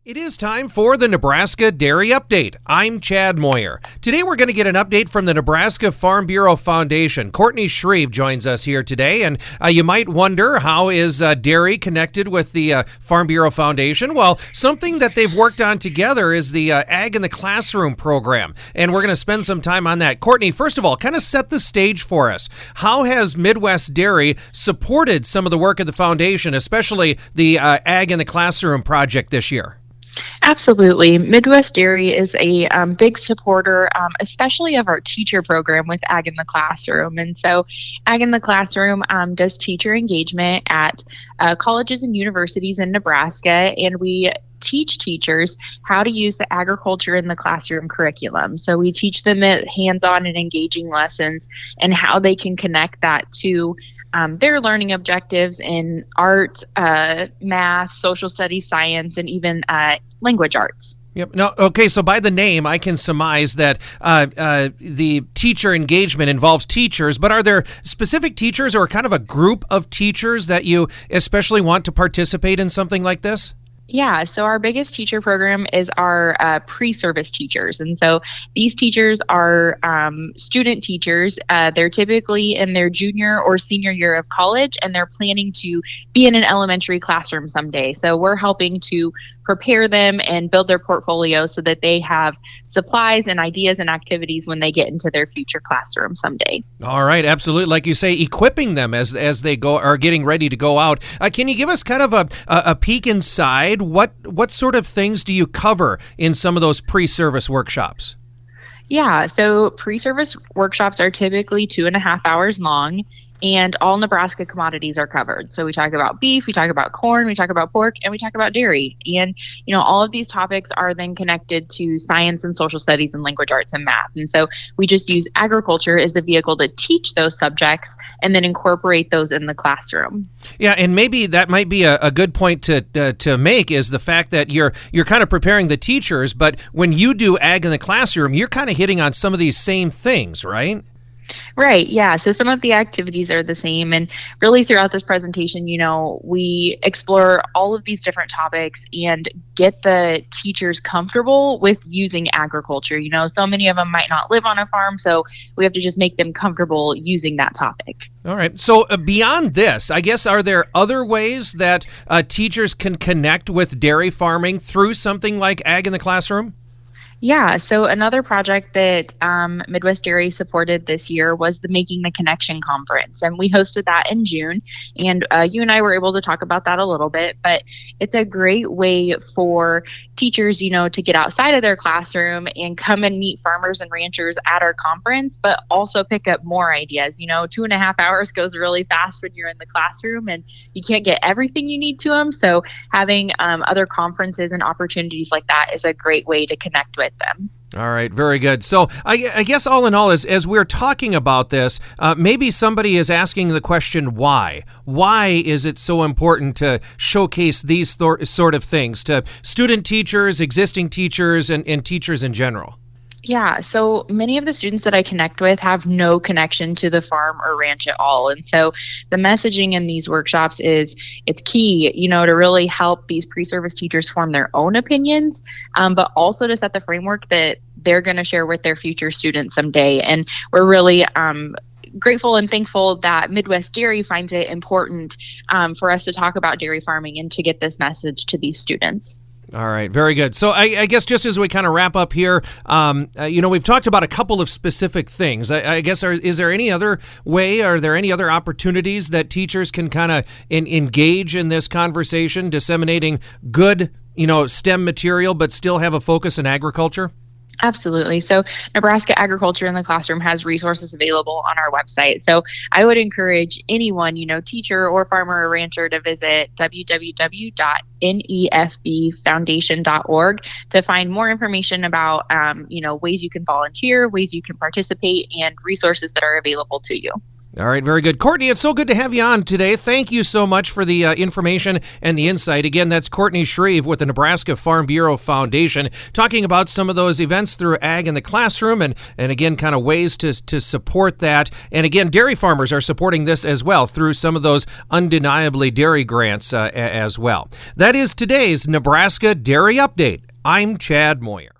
It is time for the Nebraska Dairy Update. I'm Chad Moyer. Today we're going to get an update from the Nebraska Farm Bureau Foundation. Courtney Shreve joins us here today, and you might wonder, how is dairy connected with the Farm Bureau Foundation? Well, something that they've worked on together is the Ag in the Classroom program, and we're going to spend some time on that. Courtney, first of all, kind of set the stage for us. How has Midwest Dairy supported some of the work of the foundation, especially the Ag in the Classroom project this year? Absolutely. Midwest Dairy is a big supporter, especially of our teacher program with Ag in the Classroom. And so Ag in the Classroom does teacher engagement at colleges and universities in Nebraska, and we teach teachers how to use the agriculture in the classroom curriculum. So we teach them hands-on and engaging lessons and how they can connect that to their learning objectives in art, math, social studies, science, and even language arts. Yep. Now, okay, so by the name, I can surmise that the teacher engagement involves teachers, but are there specific teachers or kind of a group of teachers that you especially want to participate in something like this? Yeah, so our biggest teacher program is our pre-service teachers. And so these teachers are student teachers. They're typically in their junior or senior year of college, and they're planning to be in an elementary classroom someday. So we're helping to prepare them and build their portfolio so that they have supplies and ideas and activities when they get into their future classroom someday. All right, absolutely. Like you say, equipping them as they go are getting ready to go out. Can you give us kind of a peek inside? What sort of things do you cover in some of those pre-service workshops? Yeah, so pre-service workshops are typically 2.5 hours long, and all Nebraska commodities are covered. So we talk about beef, we talk about corn, we talk about pork, and we talk about dairy. And, all of these topics are then connected to science and social studies and language arts and math. And so we just use agriculture as the vehicle to teach those subjects and then incorporate those in the classroom. Yeah, and maybe that might be a good point to make, is the fact that you're kind of preparing the teachers, but when you do Ag in the Classroom, you're kind of hitting on some of these same things, right? Right. Yeah. So some of the activities are the same. And really throughout this presentation, we explore all of these different topics and get the teachers comfortable with using agriculture. So many of them might not live on a farm, so we have to just make them comfortable using that topic. All right. So beyond this, I guess, are there other ways that teachers can connect with dairy farming through something like Ag in the Classroom? Yeah, so another project that Midwest Dairy supported this year was the Making the Connection Conference, and we hosted that in June, and you and I were able to talk about that a little bit, but it's a great way for teachers, to get outside of their classroom and come and meet farmers and ranchers at our conference, but also pick up more ideas. 2.5 hours goes really fast when you're in the classroom, and you can't get everything you need to them, so having other conferences and opportunities like that is a great way to connect with them. All right, very good. So I guess all in all, as we're talking about this, maybe somebody is asking the question, why? Why is it so important to showcase these sort of things to student teachers, existing teachers, and teachers in general? Yeah, so many of the students that I connect with have no connection to the farm or ranch at all. And so the messaging in these workshops is it's key, to really help these pre-service teachers form their own opinions, but also to set the framework that they're going to share with their future students someday. And we're really grateful and thankful that Midwest Dairy finds it important for us to talk about dairy farming and to get this message to these students. All right, very good. So I guess just as we kind of wrap up here, we've talked about a couple of specific things. I guess, is there any other way, are there any other opportunities that teachers can kind of engage in this conversation, disseminating good, STEM material, but still have a focus in agriculture? Absolutely. So Nebraska Agriculture in the Classroom has resources available on our website. So I would encourage anyone, teacher or farmer or rancher, to visit www.nefbfoundation.org to find more information about, ways you can volunteer, ways you can participate, and resources that are available to you. All right, very good. Courtney, it's so good to have you on today. Thank you so much for the information and the insight. Again, that's Courtney Shreve with the Nebraska Farm Bureau Foundation, talking about some of those events through Ag in the Classroom and again, kind of ways to support that. And again, dairy farmers are supporting this as well through some of those undeniably dairy grants as well. That is today's Nebraska Dairy Update. I'm Chad Moyer.